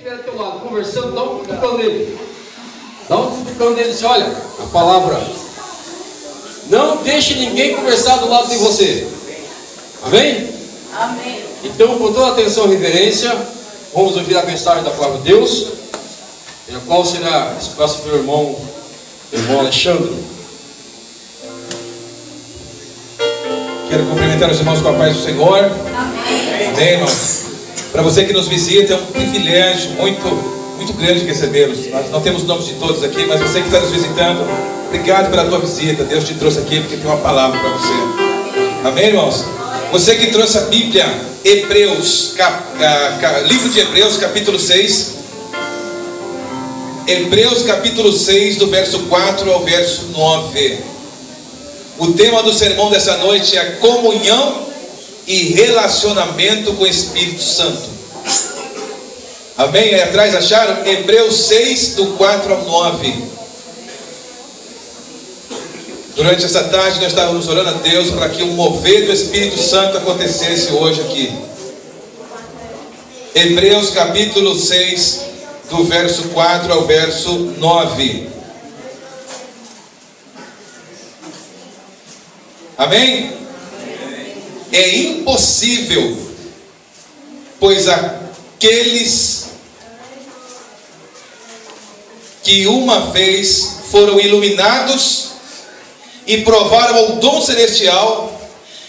estiver do teu lado conversando, dá um cutucão nele. Dá um cutucão nele e diz: olha, a palavra. Não deixe ninguém conversar do lado de você. Amém? Amém. Então, com toda atenção e reverência, vamos ouvir a mensagem da palavra de Deus, a qual será expressa pelo irmão Alexandre. Quero cumprimentar os irmãos com a paz do Senhor. Amém. Amém, irmãos? Para você que nos visita, é um privilégio muito grande recebê-los. Nós não temos nomes de todos aqui, mas você que está nos visitando, obrigado pela tua visita. Deus te trouxe aqui porque tem uma palavra para você. Amém, irmãos? Você que trouxe a Bíblia, Hebreus, livro de Hebreus, capítulo 6. Hebreus, capítulo 6, do verso 4 ao verso 9. O tema do sermão dessa noite é comunhão e relacionamento com o Espírito Santo. Amém? Aí atrás acharam? Hebreus 6, do 4 ao 9. Durante essa tarde nós estávamos orando a Deus para que o mover do Espírito Santo acontecesse hoje aqui. Hebreus capítulo 6, do verso 4 ao verso 9. Amém? É impossível, pois aqueles que uma vez foram iluminados e provaram o dom celestial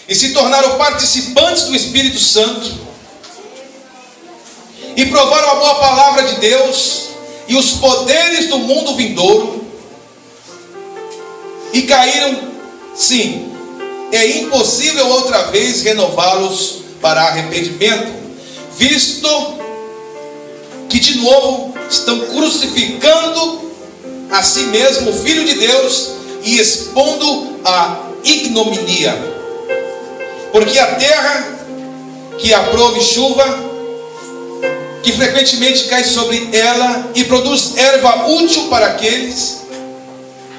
e se tornaram participantes do Espírito Santo e provaram a boa palavra de Deus e os poderes do mundo vindouro e caíram, sim, é impossível outra vez renová-los para arrependimento, visto que de novo estão crucificando a si mesmo, o Filho de Deus, e expondo a ignominia. Porque a terra que aprove chuva, que frequentemente cai sobre ela e produz erva útil para aqueles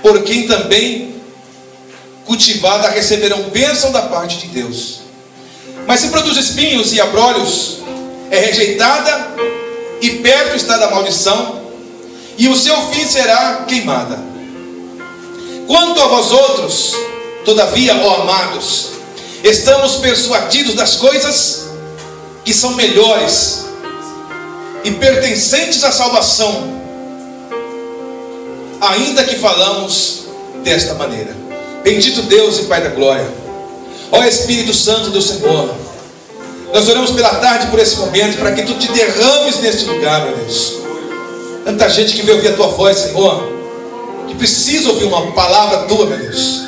por quem também cultivada receberão bênção da parte de Deus. Mas se produz espinhos e abrolhos, é rejeitada e perto está da maldição, e o seu fim será queimada. Quanto a vós outros, todavia, ó amados, estamos persuadidos das coisas que são melhores e pertencentes à salvação, ainda que falamos desta maneira. Bendito Deus e Pai da glória, ó Espírito Santo do Senhor, nós oramos pela tarde por esse momento, para que Tu te derrames neste lugar, meu Deus. Tanta gente que veio ouvir a Tua voz, Senhor, que precisa ouvir uma palavra Tua, meu Deus.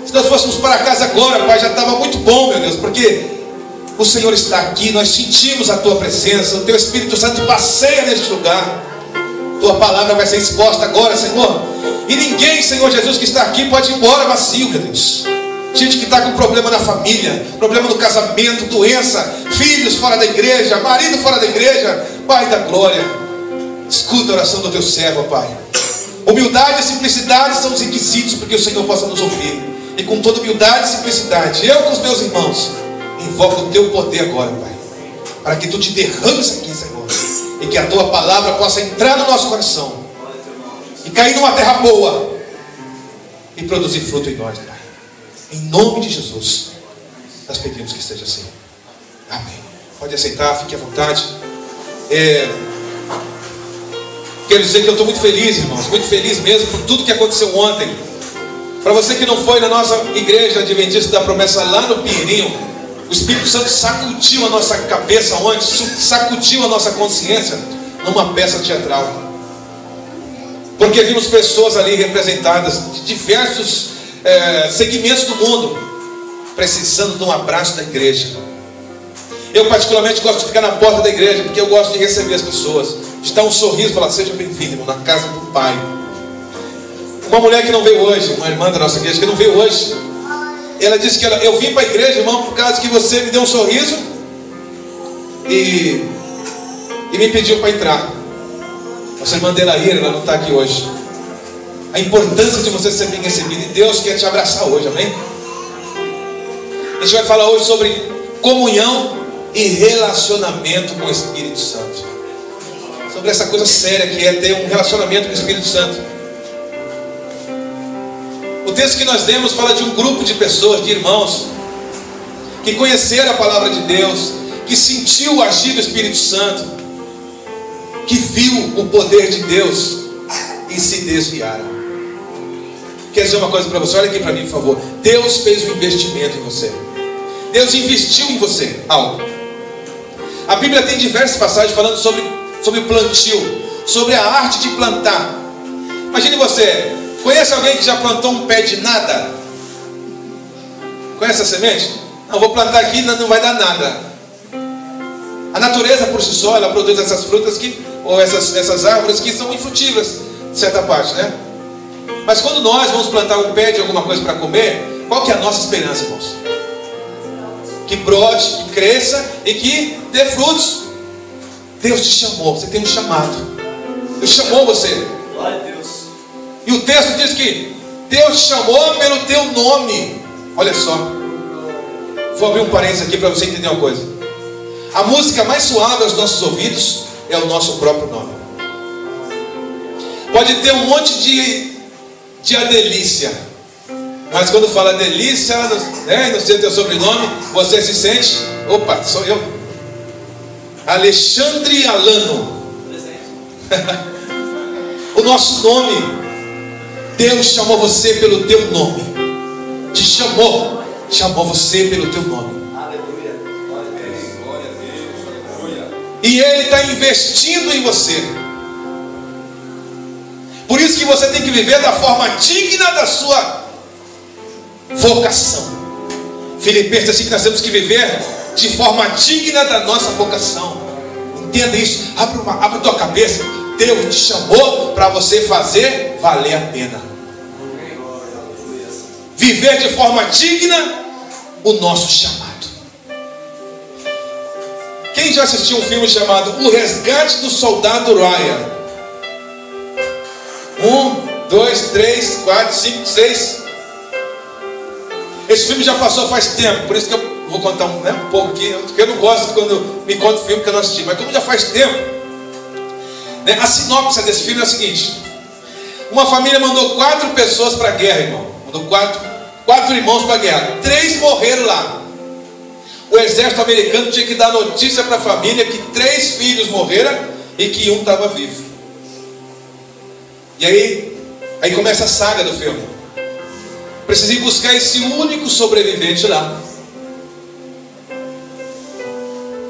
Se nós fôssemos para casa agora, Pai, já estava muito bom, meu Deus, porque o Senhor está aqui, nós sentimos a Tua presença, o Teu Espírito Santo passeia neste lugar. Tua palavra vai ser exposta agora, Senhor, e ninguém, Senhor Jesus, que está aqui pode ir embora vazio, meu Deus. Gente que está com problema na família, problema no casamento, doença, filhos fora da igreja, marido fora da igreja, Pai da glória, escuta a oração do Teu servo, Pai. Humildade e simplicidade são os requisitos para que o Senhor possa nos ouvir. E com toda humildade e simplicidade, eu com os meus irmãos, invoco o Teu poder agora, Pai, para que Tu te derrames aqui, Senhor, e que a Tua palavra possa entrar no nosso coração e cair numa terra boa e produzir fruto em nós, Pai. Em nome de Jesus nós pedimos que esteja assim. Amém. Pode aceitar, fique à vontade. Quero dizer que eu estou muito feliz, irmãos, muito feliz mesmo por tudo que aconteceu ontem. Para você que não foi na nossa igreja adventista da promessa lá no Pinheirinho, o Espírito Santo sacudiu a nossa cabeça ontem, sacudiu a nossa consciência numa peça teatral. Porque vimos pessoas ali representadas de diversos segmentos do mundo, precisando de um abraço da igreja. Eu particularmente gosto de ficar na porta da igreja, porque eu gosto de receber as pessoas, de dar um sorriso e falar: seja bem-vindo, irmão, na casa do Pai. Uma mulher que não veio hoje, uma irmã da nossa igreja que não veio hoje, ela disse que eu vim para a igreja, irmão, por causa que você me deu um sorriso e me pediu para entrar. Nossa irmã Delaíra, ela não está aqui hoje. A importância de você ser bem recebido, e Deus quer te abraçar hoje, amém? A gente vai falar hoje sobre comunhão e relacionamento com o Espírito Santo. sobre essa coisa séria que é ter um relacionamento com o Espírito Santo. O texto que nós lemos fala de um grupo de pessoas, de irmãos, que conheceram a palavra de Deus, que sentiu o agir do Espírito Santo, que viu o poder de Deus e se desviaram. Quer dizer uma coisa para você? Olha aqui para mim, por favor. Deus fez um investimento em você. Deus investiu em você algo. A Bíblia tem diversas passagens falando sobre plantio, sobre a arte de plantar. Imagine você, conhece alguém que já plantou um pé de nada? Conhece a semente? Não, vou plantar aqui, não vai dar nada. A natureza por si só, ela produz essas frutas ou essas árvores que são infrutíferas, de certa parte, né? Mas quando nós vamos plantar um pé de alguma coisa para comer, qual que é a nossa esperança, irmãos? Que brote, que cresça e que dê frutos. Deus te chamou, você tem um chamado. Deus chamou você. Glória a Deus. E o texto diz que Deus te chamou pelo teu nome. Olha só. Vou abrir um parênteses aqui para você entender uma coisa. A música mais suave aos nossos ouvidos é o nosso próprio nome. Pode ter um monte de adelícia, mas quando fala delícia, não sei o teu sobrenome, você se sente, opa, sou eu. Alexandre Alano. O nosso nome. Deus chamou você pelo teu nome. Te chamou você pelo teu nome. Aleluia. Glória a Deus. Glória a Deus. Aleluia. E Ele está investindo em você. Por isso que você tem que viver da forma digna da sua vocação. Filipenses diz assim que nós temos que viver de forma digna da nossa vocação. Entenda isso. Abre tua cabeça. Deus te chamou para você fazer valer a pena. Viver de forma digna o nosso chamado. Quem já assistiu um filme chamado O Resgate do Soldado Ryan? 1, 2, 3, 4, 5, 6. Esse filme já passou faz tempo, por isso que eu vou contar um pouco aqui, porque eu não gosto quando me conta o filme que eu não assisti, mas como já faz tempo, né, a sinopse desse filme é a seguinte: uma família mandou 4 pessoas para a guerra, irmão. Mandou 4 irmãos para a guerra. 3 morreram lá. O exército americano tinha que dar notícia para a família que 3 filhos morreram e que um estava vivo. E aí começa a saga do filme. Precisa ir buscar esse único sobrevivente lá.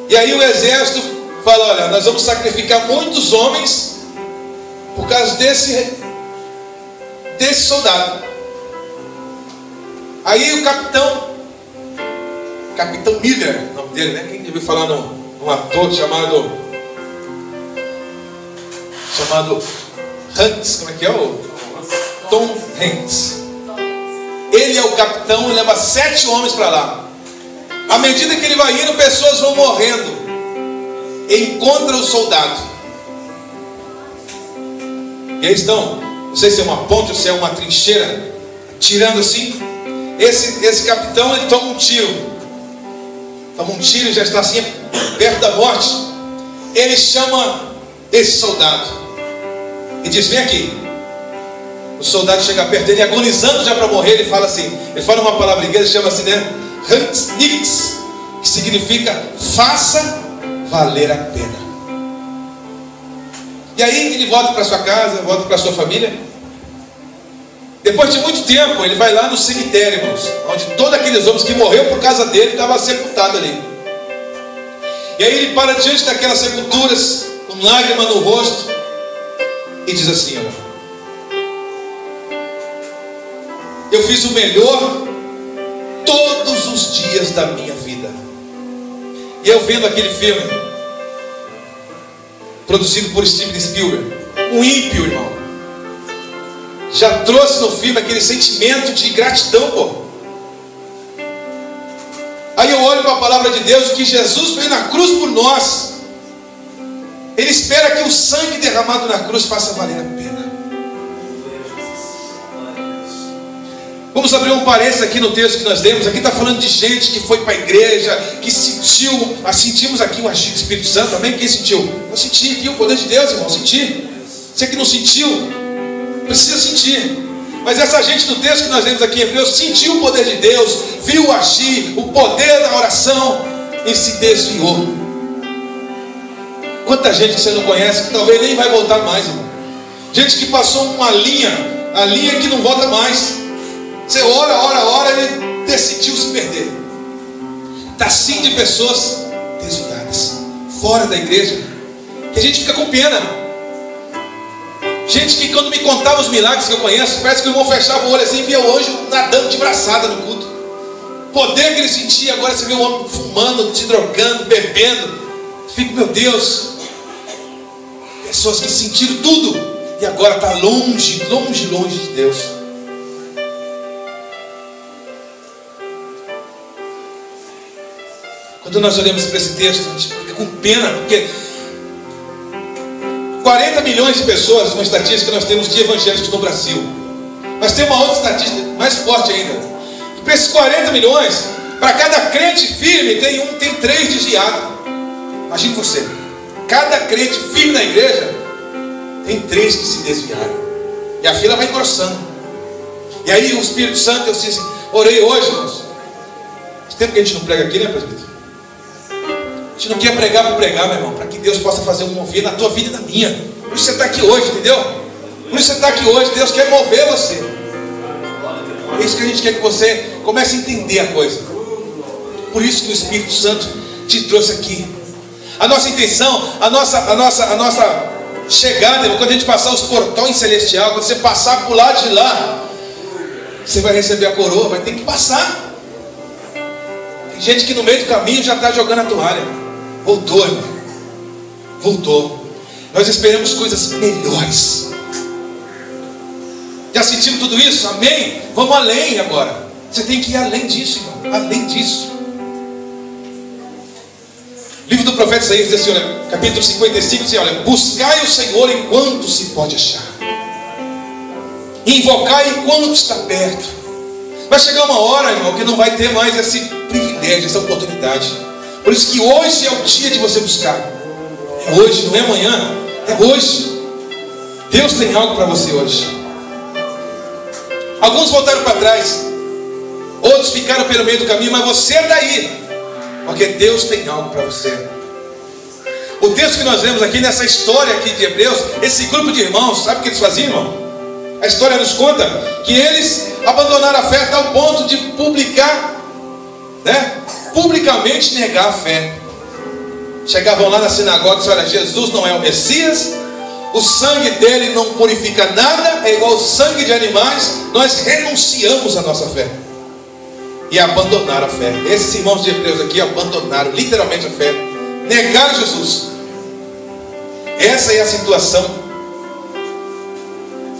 E aí o exército fala: olha, nós vamos sacrificar muitos homens por causa desse soldado. Aí o capitão Miller, o nome dele, né? Quem deve falar num ator chamado Hanks, como é que é o? Tom Hanks. Ele é o capitão e leva 7 homens para lá. À medida que ele vai indo, pessoas vão morrendo. Encontra o soldado. E aí estão, não sei se é uma ponte ou se é uma trincheira, tirando assim. Esse capitão, ele toma um tiro. E já está assim, perto da morte. Ele chama esse soldado e diz: vem aqui. O soldado chega perto dele, agonizando já para morrer. Ele fala assim, ele fala uma palavra inglesa, chama assim, né? Hans Nix, que significa faça valer a pena. E aí ele volta para sua casa, volta para sua família. Depois de muito tempo, ele vai lá no cemitério, irmãos, onde todos aqueles homens que morreram por causa dele estavam sepultados ali. E aí ele para diante daquelas sepulturas, com lágrima no rosto, e diz assim: ó, eu fiz o melhor todos os dias da minha vida. E eu vendo aquele filme, produzido por Steven Spielberg, um ímpio, irmão, já trouxe no filme aquele sentimento de gratidão, pô. Aí eu olho para a palavra de Deus, que Jesus veio na cruz por nós. Ele espera que o sangue derramado na cruz faça valer a pena. Vamos abrir um parênteses aqui no texto que nós lemos. Aqui está falando de gente que foi para a igreja, que sentiu, sentimos aqui o agir do Espírito Santo, amém? Quem sentiu? Eu senti aqui o poder de Deus, irmão, senti. Você que não sentiu, precisa sentir. Mas essa gente do texto que nós lemos aqui em Hebreus sentiu o poder de Deus, viu o agir, o poder da oração e se desviou. Quanta gente que você não conhece que talvez nem vai voltar mais, irmão. Gente que passou uma linha, a linha que não volta mais. Você ora e decidiu se perder. Está assim de pessoas desviadas, fora da igreja, que a gente fica com pena. Gente que quando me contava os milagres que eu conheço, parece que o irmão fechava o olho assim e via o anjo nadando de braçada no culto. O poder que ele sentia, agora você vê o homem fumando, se drogando, bebendo. Fica, meu Deus. Pessoas que sentiram tudo e agora está longe de Deus. Quando nós olhamos para esse texto, a gente fica com pena, porque 40 milhões de pessoas, uma estatística que nós temos de evangélicos no Brasil. Mas tem uma outra estatística mais forte ainda. Que para esses 40 milhões, para cada crente firme, tem 3 desviados. Imagine você. Cada crente firme na igreja, tem 3 que se desviaram. E a fila vai engrossando. E aí o Espírito Santo, eu orei hoje, irmãos. Faz tempo que a gente não prega aqui, né, presbítero? A gente não quer pregar para pregar, meu irmão, para que Deus possa fazer um mover na tua vida e na minha. Por isso você está aqui hoje, entendeu? Por isso você está aqui hoje. Deus quer mover você. É isso que a gente quer que você comece a entender a coisa. Por isso que o Espírito Santo te trouxe aqui. A nossa intenção, a nossa chegada, irmão, quando a gente passar os portões celestiais, quando você passar por lá de lá, você vai receber a coroa, vai ter que passar. Tem gente que no meio do caminho já está jogando a toalha. Voltou, irmão. Voltou. Nós esperamos coisas melhores. Já sentimos tudo isso? Amém? Vamos além agora. Você tem que ir além disso, irmão. Além disso. O livro do profeta Isaías diz assim, olha, capítulo 55, diz assim, olha, buscai o Senhor enquanto se pode achar. Invocai enquanto está perto. Vai chegar uma hora, irmão, que não vai ter mais esse privilégio, essa oportunidade. Por isso que hoje é o dia de você buscar. É hoje, não é amanhã. É hoje. Deus tem algo para você hoje. Alguns voltaram para trás. Outros ficaram pelo meio do caminho. Mas você está aí. Porque Deus tem algo para você. O texto que nós vemos aqui, nessa história aqui de Hebreus, esse grupo de irmãos, sabe o que eles faziam, irmão? A história nos conta que eles abandonaram a fé a tal ponto de publicamente negar a fé. Chegavam lá na sinagoga e disseram, olha, Jesus não é o Messias, o sangue dele não purifica nada, é igual o sangue de animais, nós renunciamos à nossa fé. E abandonaram a fé. Esses irmãos de Hebreus aqui abandonaram literalmente a fé, negaram Jesus. Essa é a situação.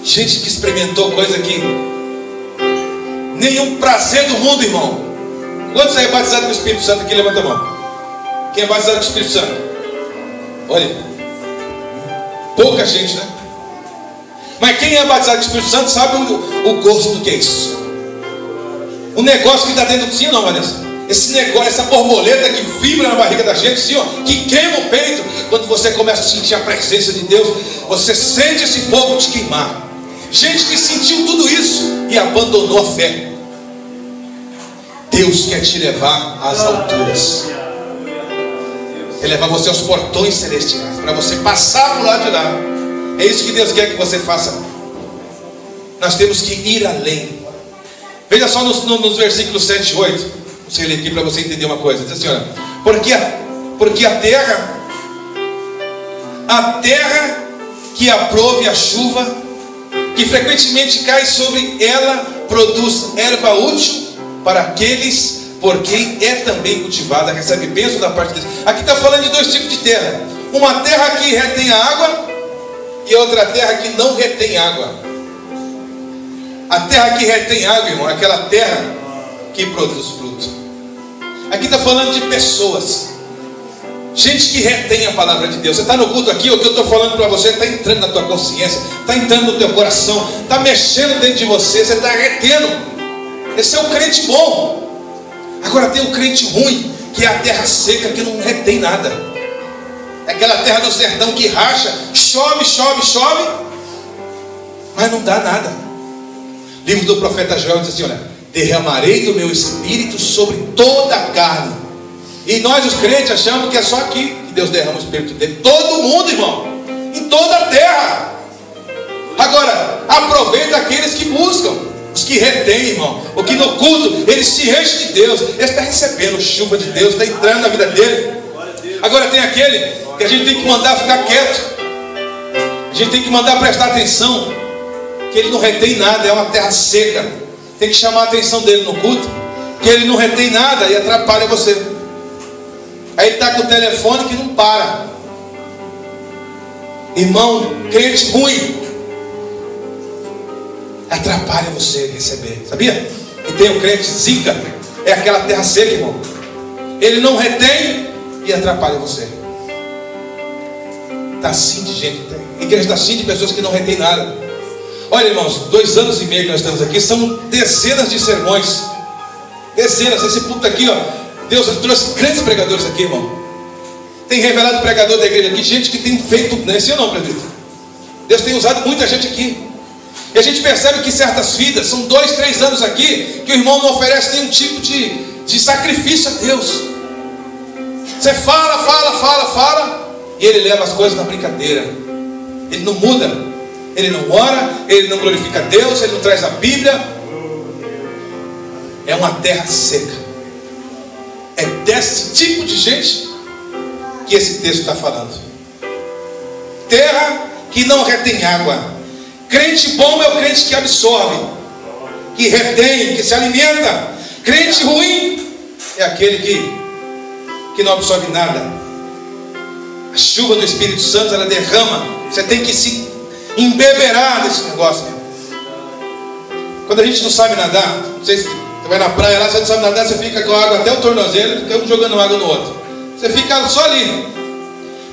Gente que experimentou coisa que nenhum prazer do mundo, irmão. Quantos é batizado com o Espírito Santo aqui? Levanta a mão. Quem é batizado com o Espírito Santo? Olha, pouca gente, né? Mas quem é batizado com o Espírito Santo sabe o gosto do que é isso. O negócio que está dentro do sim, não, Vanessa? Esse negócio, essa borboleta que vibra na barriga da gente, sim, ó, que queima o peito. Quando você começa a sentir a presença de Deus, você sente esse fogo te queimar. Gente que sentiu tudo isso e abandonou a fé. Deus quer te levar às alturas. Quer levar você aos portões celestiais, para você passar por lá de lá. É isso que Deus quer que você faça. Nós temos que ir além. Veja só nos versículos 7 e 8. Vou ler aqui para você entender uma coisa. Diz assim, olha, porque a terra que aprove a chuva, que frequentemente cai sobre ela, produz erva útil para aqueles por quem é também cultivada, recebe bênção da parte de Deus. Aqui está falando de 2 tipos de terra. Uma terra que retém a água e outra terra que não retém água. A terra que retém água, irmão, é aquela terra que produz fruto. Aqui está falando de pessoas, gente que retém a palavra de Deus. Você está no culto aqui, o que eu estou falando para você está entrando na tua consciência, está entrando no teu coração, está mexendo dentro de você, você está retendo. Esse é o crente bom. Agora tem o crente ruim, que é a terra seca, que não retém nada. É aquela terra do sertão que racha, chove, chove, chove, mas não dá nada. O livro do profeta Joel diz assim, olha, derramarei do meu espírito sobre toda a carne. E nós os crentes achamos que é só aqui que Deus derrama o espírito dele. Todo mundo, irmão, em toda a terra. Agora, aproveita aqueles que buscam, os que retêm, irmão, o que no culto, eles se enchem de Deus, ele está recebendo chuva de Deus, está entrando na vida dele. Agora tem aquele que a gente tem que mandar ficar quieto, a gente tem que mandar prestar atenção, que ele não retém nada, é uma terra seca. Tem que chamar a atenção dele no culto, que ele não retém nada e atrapalha você. Aí ele está com o telefone que não para. Irmão, crente ruim atrapalha você receber, sabia? E tem o crente zica, é aquela terra seca, irmão. Ele não retém e atrapalha você. Está assim de gente, a igreja está assim de pessoas que não retém nada. Olha, irmãos, 2 anos e meio que nós estamos aqui, são dezenas de sermões. Dezenas, esse púlpito aqui, ó. Deus trouxe grandes pregadores aqui, irmão. Tem revelado pregador da igreja aqui, gente que tem feito, não é assim ou não, presbítero? Deus tem usado muita gente aqui. E a gente percebe que certas vidas, são 2, 3 anos aqui, que o irmão não oferece nenhum tipo de sacrifício a Deus. Você fala, e ele leva as coisas na brincadeira. Ele não muda, ele não ora, ele não glorifica a Deus, ele não traz a Bíblia. É uma terra seca. É desse tipo de gente que esse texto está falando. Terra que não retém água. Crente bom é o crente que absorve, que retém, que se alimenta. Crente ruim é aquele que não absorve nada. A chuva do Espírito Santo, ela derrama. Você tem que se embeberar desse negócio. Quando a gente não sabe nadar, não sei se você vai na praia lá, você não sabe nadar, você fica com a água até o tornozelo, fica um jogando água no outro. Você fica só ali.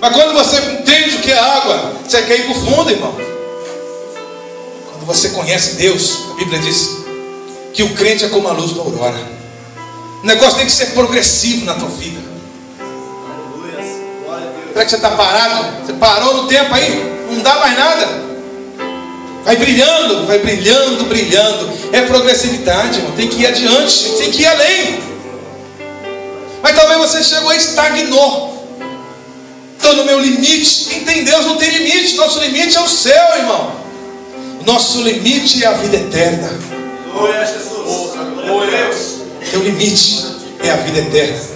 Mas quando você entende o que é água, você quer ir para o fundo, irmão. Quando você conhece Deus, a Bíblia diz que o crente é como a luz da aurora. O negócio tem que ser progressivo na tua vida. Será que você está parado? Você parou no tempo aí? Não dá mais nada. Vai brilhando, brilhando. É progressividade, irmão. Tem que ir adiante, tem que ir além. Mas talvez você chegou e estagnou. Estou no meu limite. Quem tem Deus não tem limite. Nosso limite é o céu, irmão. Nosso limite é a vida eterna. Glória a Jesus. Glória a Deus. Teu limite é a vida eterna.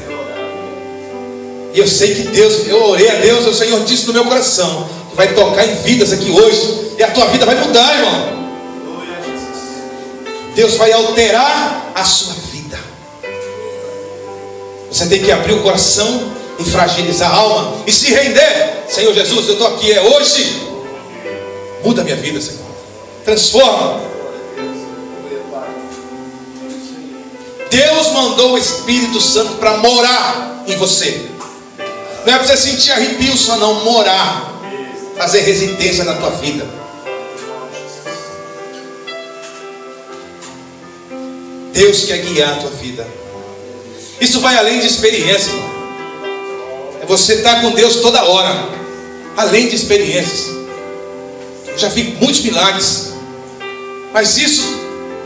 E eu sei que Deus, eu orei a Deus, o Senhor disse no meu coração que vai tocar em vidas aqui hoje. E a tua vida vai mudar, irmão. Deus vai alterar a sua vida. Você tem que abrir o coração e fragilizar a alma e se render. Senhor Jesus, eu estou aqui, é hoje. Muda a minha vida, Senhor. Transforma. Deus mandou o Espírito Santo para morar em você. Não é para você sentir arrepio só não, morar. Fazer residência na tua vida. Deus quer guiar a tua vida. Isso vai além de experiência, irmão. É você estar com Deus toda hora. Além de experiências. Eu já vi muitos milagres. Mas isso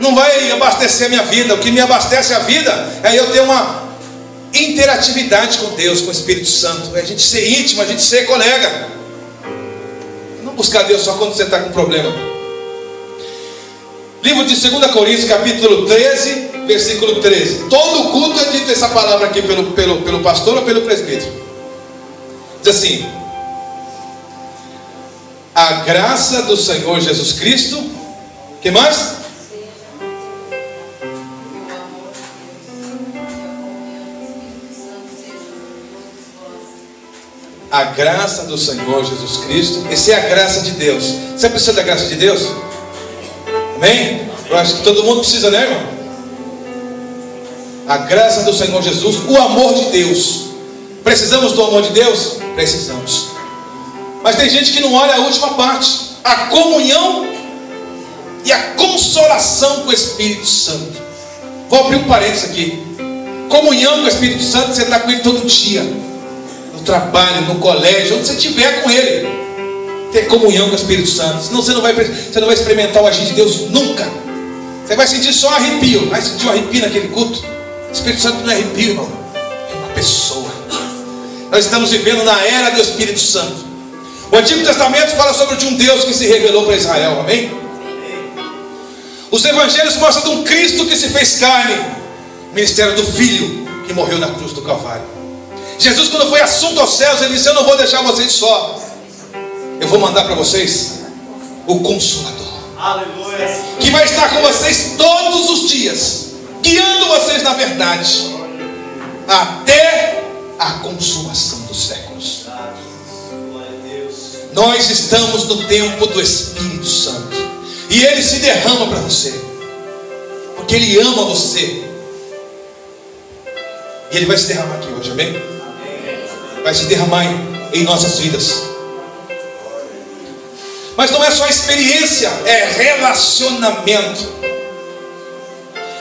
não vai abastecer a minha vida. O que me abastece a vida é eu ter uma interatividade com Deus, com o Espírito Santo. É a gente ser íntimo, a gente ser colega. Não buscar Deus só quando você está com problema. Livro de 2 Coríntios, capítulo 13, versículo 13. Todo culto é dito essa palavra aqui pelo pastor ou pelo presbítero. Diz assim: a graça do Senhor Jesus Cristo. O que mais? A graça do Senhor Jesus Cristo. Essa é a graça de Deus. Você precisa da graça de Deus? Amém? Eu acho que todo mundo precisa, né, irmão? A graça do Senhor Jesus. O amor de Deus. Precisamos do amor de Deus? Precisamos. Mas tem gente que não olha a última parte. A comunhão e a consolação com o Espírito Santo. Vou abrir um parênteses aqui. Comunhão com o Espírito Santo, você está com ele todo dia. No trabalho, no colégio, onde você estiver com ele. Ter comunhão com o Espírito Santo. Senão você não vai experimentar o agir de Deus nunca. Você vai sentir só arrepio. Vai sentir um arrepio naquele culto. O Espírito Santo não é arrepio, irmão. É uma pessoa. Nós estamos vivendo na era do Espírito Santo. O Antigo Testamento fala sobre um Deus que se revelou para Israel. Amém? Os evangelhos mostram de um Cristo que se fez carne. Ministério do Filho que morreu na cruz do Calvário. Jesus, quando foi assunto aos céus, ele disse: eu não vou deixar vocês só. Eu vou mandar para vocês o Consolador. Aleluia. Que vai estar com vocês todos os dias, guiando vocês na verdade, até a consumação dos séculos. Nós estamos no tempo do Espírito Santo. E Ele se derrama para você. Porque Ele ama você. E Ele vai se derramar aqui hoje, amém? Vai se derramar em nossas vidas. Mas não é só experiência, é relacionamento.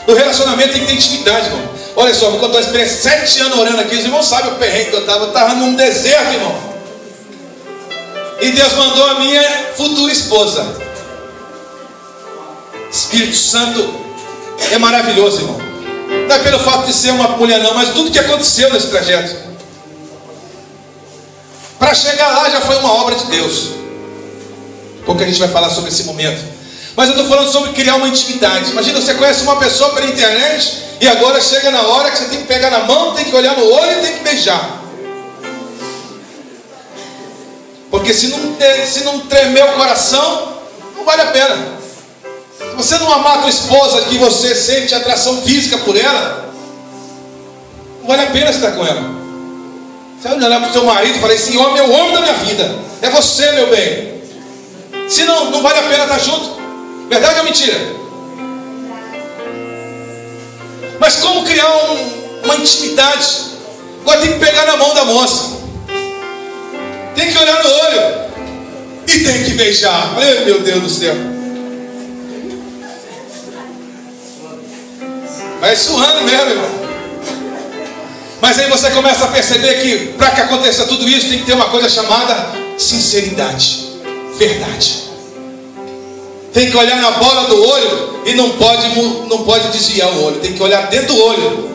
No relacionamento tem que ter intimidade, irmão. Olha só, vou contar uma experiência. 7 anos orando aqui, os irmãos sabem o perrengue que eu estava num deserto, irmão. E Deus mandou a minha futura esposa. Espírito Santo é maravilhoso, irmão. Não é pelo fato de ser uma mulher não, mas tudo que aconteceu nesse trajeto. Para chegar lá já foi uma obra de Deus. Pouco a gente vai falar sobre esse momento. Mas eu estou falando sobre criar uma intimidade. Imagina, você conhece uma pessoa pela internet e agora chega na hora que você tem que pegar na mão, tem que olhar no olho e tem que beijar. Porque se não tremer o coração, não vale a pena. Se você não amar a tua esposa, que você sente atração física por ela, não vale a pena estar com ela. Você vai olhar para o seu marido e falar: esse homem é o homem da minha vida. É você, meu bem. Se não, não vale a pena estar junto. Verdade ou mentira? Mas como criar uma intimidade? Agora tem que pegar na mão da moça. Tem que olhar no olho. E tem que beijar. Ai, meu Deus do céu. Vai suando mesmo, irmão. Mas aí você começa a perceber que para que aconteça tudo isso tem que ter uma coisa chamada sinceridade, verdade. Tem que olhar na bola do olho e não pode desviar o olho. Tem que olhar dentro do olho.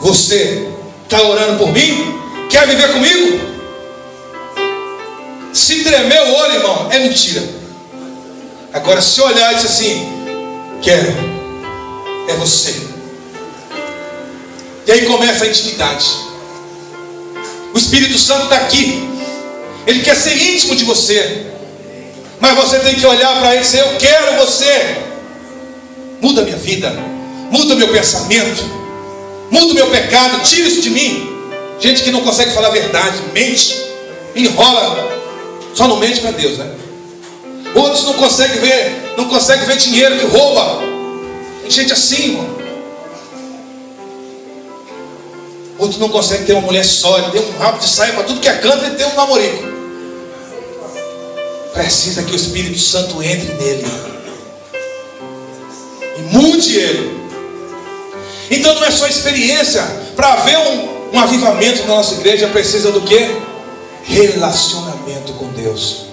Você está orando por mim? Quer viver comigo? Se tremer o olho, irmão, é mentira. Agora, se olhar e dizer assim: quero, é você. E aí começa a intimidade. O Espírito Santo está aqui. Ele quer ser íntimo de você. Mas você tem que olhar para ele e dizer: eu quero você. Muda a minha vida. Muda o meu pensamento. Muda o meu pecado. Tira isso de mim. Gente que não consegue falar a verdade, mente, enrola. Só não mente para Deus, né? Outros não conseguem ver dinheiro que rouba. Tem gente assim, irmão. Outros não conseguem ter uma mulher sólida, ter um rabo de saia para tudo que é canto e ter um namorico. Precisa que o Espírito Santo entre nele e mude ele. Então não é só experiência. Para haver um avivamento na nossa igreja, precisa do quê? Relacionamento com Deus.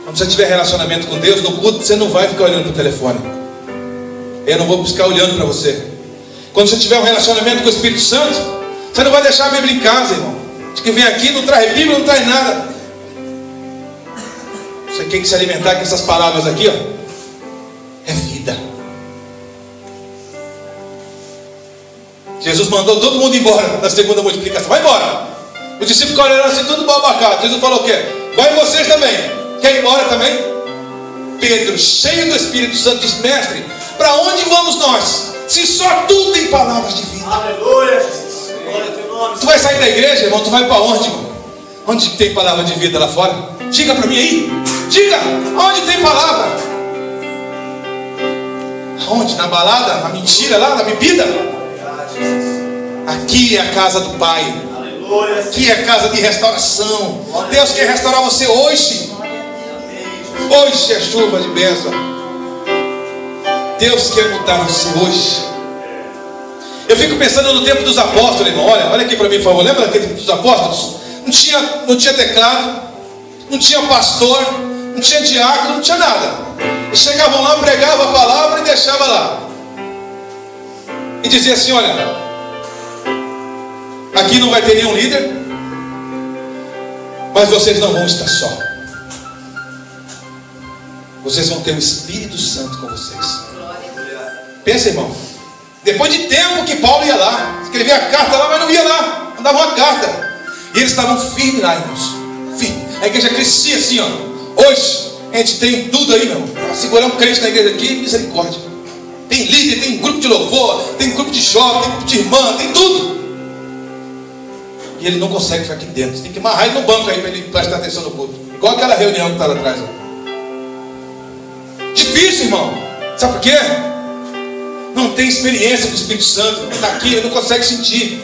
Quando você tiver relacionamento com Deus, no culto você não vai ficar olhando para o telefone. Eu não vou ficar olhando para você. Quando você tiver um relacionamento com o Espírito Santo, você não vai deixar a Bíblia em casa, irmão. De que vem aqui, não traz Bíblia, não traz nada. Você tem que se alimentar com essas palavras aqui, ó. É vida. Jesus mandou todo mundo embora na segunda multiplicação. Vai embora. Os discípulos ficaram olhando assim, tudo babacado. Jesus falou o quê? Vai vocês também. Quer ir embora também? Pedro, cheio do Espírito Santo, diz: mestre, para onde vamos nós? Se só tu tem palavras de vida. Aleluia. Tu vai sair da igreja, irmão? Tu vai para onde, irmão? Onde tem palavra de vida lá fora? Diga para mim aí. Diga, onde tem palavra? Aonde? Na balada? Na mentira lá? Na bebida? Aqui é a casa do Pai. Aqui é a casa de restauração. Deus quer restaurar você hoje. Hoje é chuva de bênção. Deus quer mudar você hoje. Eu fico pensando no tempo dos apóstolos, irmão. Olha aqui para mim, por favor. Lembra daquele tempo dos apóstolos? Não tinha teclado, não tinha pastor, não tinha diácono, não tinha nada. Eles chegavam lá, pregavam a palavra e deixavam lá. E dizia assim: olha, aqui não vai ter nenhum líder, mas vocês não vão estar só. Vocês vão ter o Espírito Santo com vocês. Pensa, irmão. Depois de tempo que Paulo ia lá, escrevia a carta lá, mas não ia lá, mandava uma carta. E eles estavam firmes lá, irmãos. Firme. A igreja crescia assim, ó. Hoje a gente tem tudo aí, meu irmão. Para segurar um crente na igreja aqui, misericórdia. Tem líder, tem grupo de louvor, tem grupo de jovem, tem grupo de irmã, tem tudo. E ele não consegue ficar aqui dentro. Você tem que amarrar ele no banco aí para ele prestar atenção no culto. Igual aquela reunião que está lá atrás. Ó. Difícil, irmão. Sabe por quê? Não tem experiência com o Espírito Santo. Está aqui, ele não consegue sentir.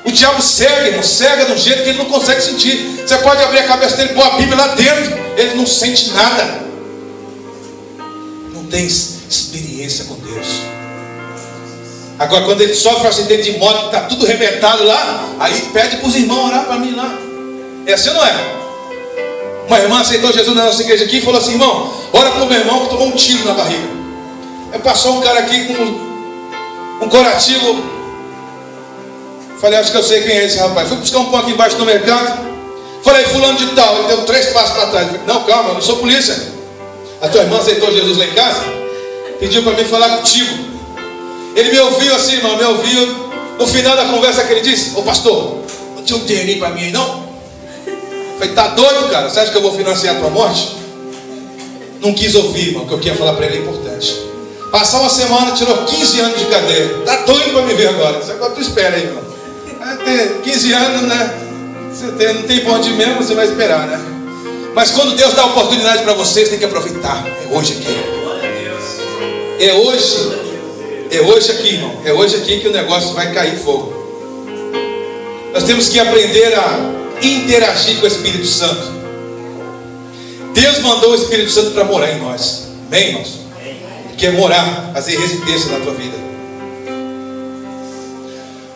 O diabo cega, irmão. Cega de um jeito que ele não consegue sentir. Você pode abrir a cabeça dele e pôr a Bíblia lá dentro. Ele não sente nada. Não tem experiência com Deus. Agora, quando ele sofre um acidente de moto, está tudo arrebentado lá, aí pede para os irmãos orar para mim lá. É assim ou não é? Uma irmã aceitou Jesus na nossa igreja aqui e falou assim: irmão, ora para o meu irmão que tomou um tiro na barriga. Aí passou um cara aqui com um corativo. Falei: acho que eu sei quem é esse rapaz. Fui buscar um pão aqui embaixo no mercado. Falei: fulano de tal. Ele deu 3 passos para trás. Falei: não, calma, eu não sou polícia. A tua irmã aceitou Jesus lá em casa, pediu para mim falar contigo. Ele me ouviu assim, irmão, me ouviu. No final da conversa que ele disse: ô pastor, não tinha um dinheirinho para mim aí não? Falei: tá doido, cara? Você acha que eu vou financiar a tua morte? Não quis ouvir, irmão, o que eu queria falar para ele é importante. Passar uma semana, tirou 15 anos de cadeia. Tá doido para me ver agora. Isso agora tu espera aí, irmão. Vai ter 15 anos, né? Você não tem por onde ir mesmo, você vai esperar, né? Mas quando Deus dá oportunidade para vocês, tem que aproveitar. É hoje aqui. É hoje. É hoje aqui, irmão. É hoje aqui que o negócio vai cair fogo. Nós temos que aprender a interagir com o Espírito Santo. Deus mandou o Espírito Santo para morar em nós. Amém, irmãos? Quer morar, fazer residência na tua vida.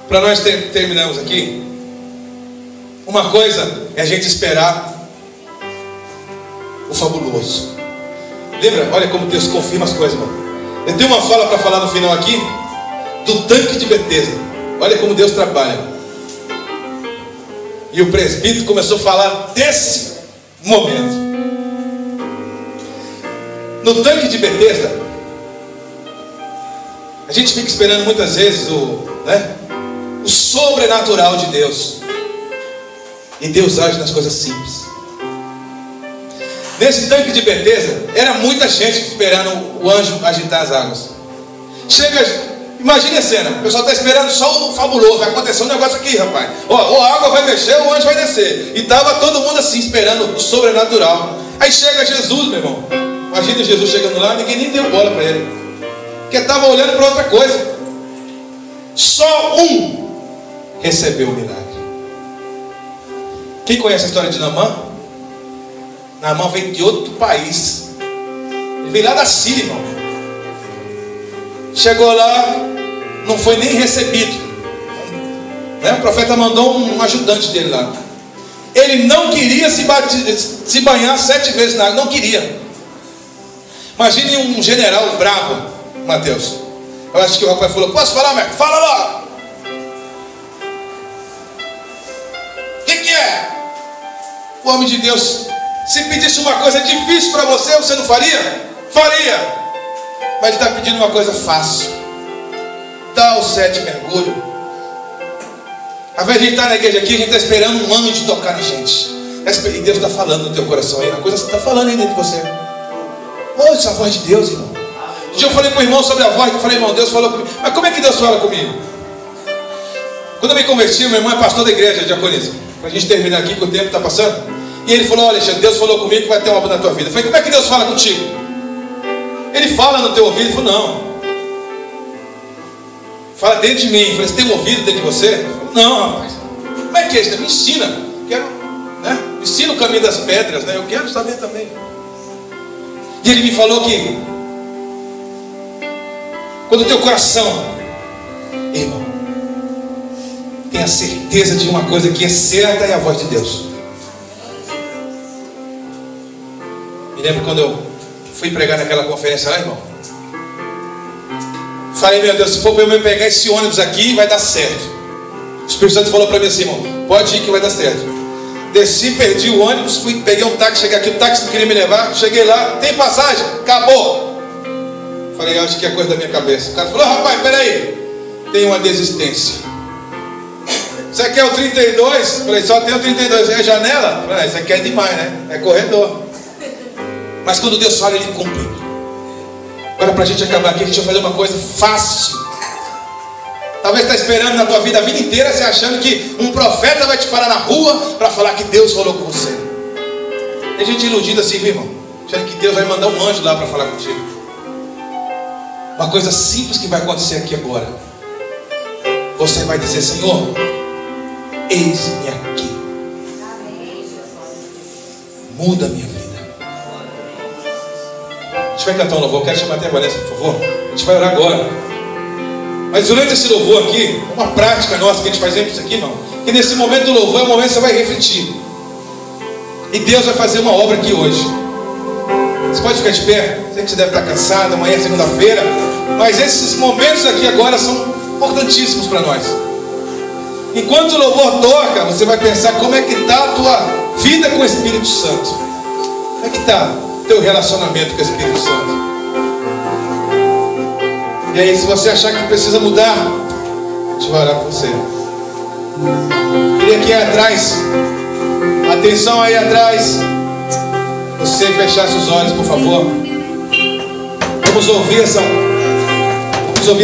Para nós terminarmos aqui, uma coisa é a gente esperar o fabuloso. Lembra? Olha como Deus confirma as coisas, irmão. Eu tenho uma fala para falar no final aqui do tanque de Betesda. Olha como Deus trabalha. E o presbítero começou a falar desse momento. No tanque de Betesda, a gente fica esperando muitas vezes o sobrenatural de Deus. E Deus age nas coisas simples. Nesse tanque de Betesda, era muita gente esperando o anjo agitar as águas. Imagine a cena, o pessoal está esperando só o fabuloso. Vai acontecer um negócio aqui, rapaz. Ó, a água vai mexer, o anjo vai descer. E estava todo mundo assim, esperando o sobrenatural. Aí chega Jesus, meu irmão. Imagina Jesus chegando lá, ninguém nem deu bola para ele. Porque estava olhando para outra coisa. Só um recebeu o milagre. Quem conhece a história de Naamã? Naamã veio de outro país. Ele veio lá da Síria, irmão. Chegou lá, não foi nem recebido. O profeta mandou um ajudante dele lá. Ele não queria se banhar 7 vezes na água. Não queria. Imagine um general bravo, Mateus. Eu acho que o rapaz falou: posso falar, Marco? Fala lá. O que é? O homem de Deus, se pedisse uma coisa difícil para você, você não faria? Faria. Mas ele está pedindo uma coisa fácil. Dá os 7 mergulhos. Ao invés de estar na igreja aqui, a gente está esperando um anjo tocar na gente. E Deus está falando no teu coração aí. A coisa está falando aí dentro de você. Ouça a voz de Deus, irmão. Um dia eu falei para o irmão sobre a voz. Eu falei: irmão, Deus falou comigo. Mas como é que Deus fala comigo? Quando eu me converti, meu irmão é pastor da igreja, diaconisa. Para a gente terminar aqui, que o tempo está passando. E ele falou: olha, Alexandre, Deus falou comigo que vai ter uma obra na tua vida. Eu falei: como é que Deus fala contigo? Ele fala no teu ouvido. Ele falou: não. Fala dentro de mim. Eu falei: você tem um ouvido dentro de você? Ele falou: não, rapaz. Como é que é isso? Me ensina. Quero, né? Me ensina o caminho das pedras, né? Eu quero saber também. E ele me falou que quando o teu coração, irmão, tem a certeza de uma coisa que é certa, é a voz de Deus. Me lembro quando eu fui pregar naquela conferência lá, irmão. Falei, meu Deus, se for para eu pegar esse ônibus aqui, vai dar certo. O Espírito Santo falou para mim assim, irmão, pode ir que vai dar certo. Desci, perdi o ônibus, peguei um táxi, cheguei aqui, o táxi não queria me levar, cheguei lá, tem passagem? Acabou. Falei, acho que é coisa da minha cabeça. O cara falou, rapaz, peraí, tem uma desistência. Você quer o 32? Falei, só tem o 32, é janela? Falei, isso aqui é demais, né? É corredor. Mas quando Deus fala, Ele cumpre. Agora, para a gente acabar aqui, a gente vai fazer uma coisa fácil. Talvez está esperando na tua vida a vida inteira, você achando que um profeta vai te parar na rua para falar que Deus falou com você. Tem gente iludida assim, viu, irmão? Achando que Deus vai mandar um anjo lá para falar contigo. Uma coisa simples que vai acontecer aqui agora. Você vai dizer, Senhor, eis-me aqui. Muda a minha vida. A gente vai cantar um louvor. Eu quero chamar até a Vanessa, por favor. A gente vai orar agora. Mas durante esse louvor aqui, é uma prática nossa que a gente faz sempre isso aqui, irmão. Que nesse momento do louvor é o momento que você vai refletir. E Deus vai fazer uma obra aqui hoje. Você pode ficar de pé. Sei que você deve estar cansado, amanhã é segunda-feira. Mas esses momentos aqui agora são importantíssimos para nós. Enquanto o louvor toca, você vai pensar como é que está a tua vida com o Espírito Santo. Como é que está o teu relacionamento com o Espírito Santo? E aí, se você achar que precisa mudar, a gente vai orar por você. Queria que aí atrás, atenção aí atrás, você fechasse os olhos, por favor. Vamos ouvir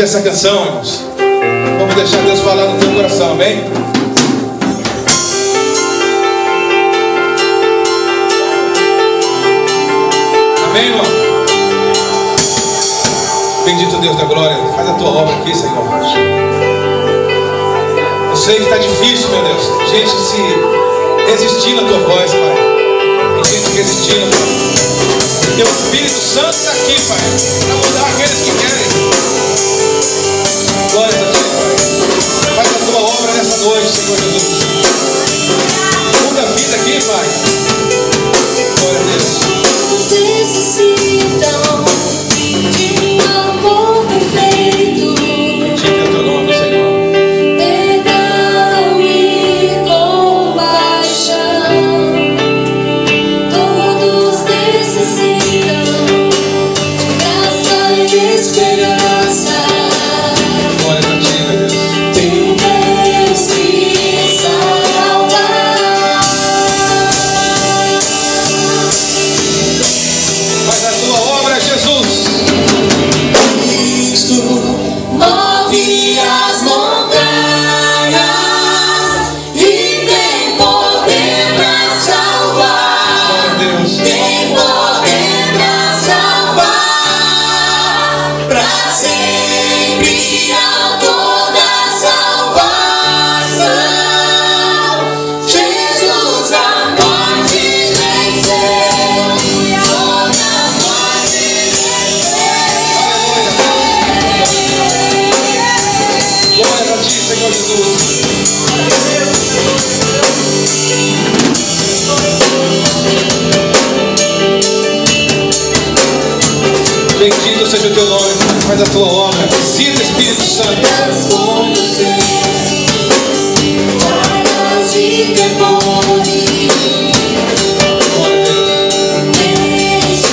essa canção, irmãos. Vamos deixar Deus falar no teu coração, amém? Amém, irmão? Bendito Deus da glória, faz a tua obra aqui, Senhor. Eu sei que está difícil, meu Deus. Gente se resistindo à tua voz, Pai. Tem gente resistindo, Pai. Teu Espírito Santo está aqui, Pai, para mudar aqueles que querem. Glória a Ti, Pai. Faz a tua obra nessa noite, Senhor Jesus. Muda a vida aqui, Pai. Glória a Deus. Bendito seja o teu nome, faz a tua obra. Visita, Espírito Santo.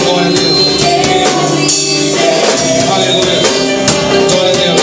Glória a Deus. Aleluia. Glória a Deus.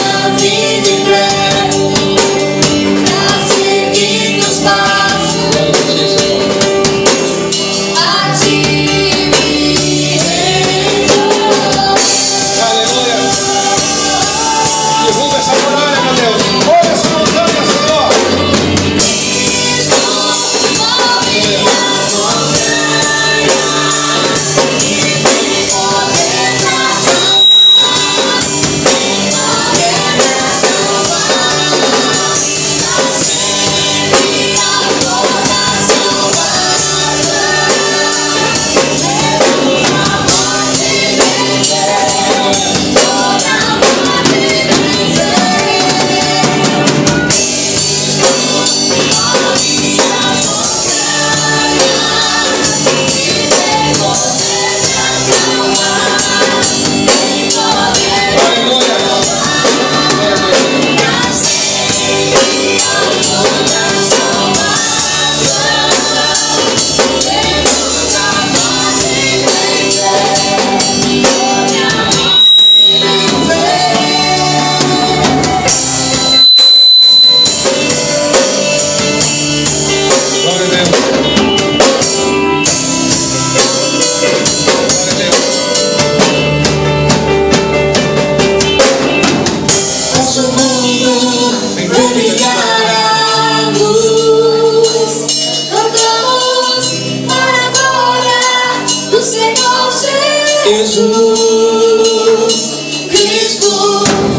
Cristo,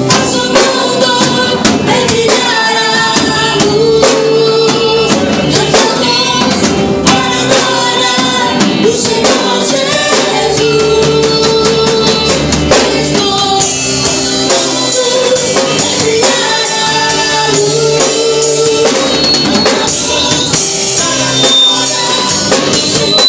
nosso mundo vai brilhar a luz. Cantamos para adorar o Senhor Jesus. Cristo, nosso mundo vai brilhar a luz. Cantamos para adorar o Senhor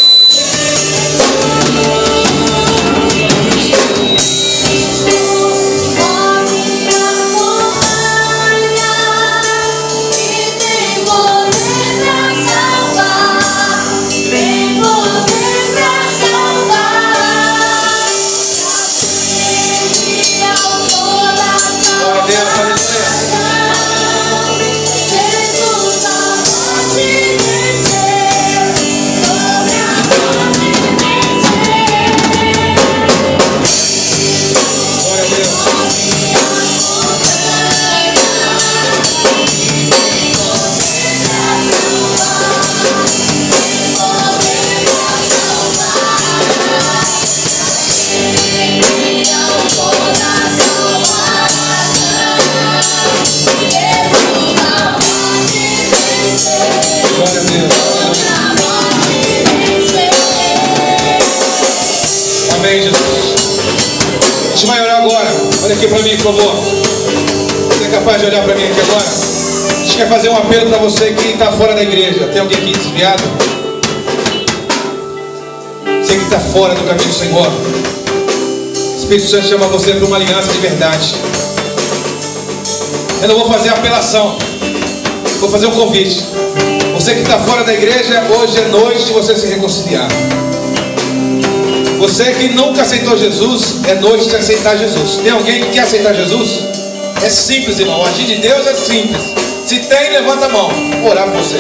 aqui para mim, por favor. Você é capaz de olhar para mim aqui agora? A gente quer fazer um apelo para você que está fora da igreja. Tem alguém aqui desviado? Você que está fora do caminho do Senhor. O Espírito Santo chama você para uma aliança de verdade. Eu não vou fazer apelação, vou fazer um convite. Você que está fora da igreja, hoje é noite de você se reconciliar. Você que nunca aceitou Jesus, é noite de aceitar Jesus. Tem alguém que quer aceitar Jesus? É simples, irmão. O agir de Deus é simples. Se tem, levanta a mão. Vou orar por você.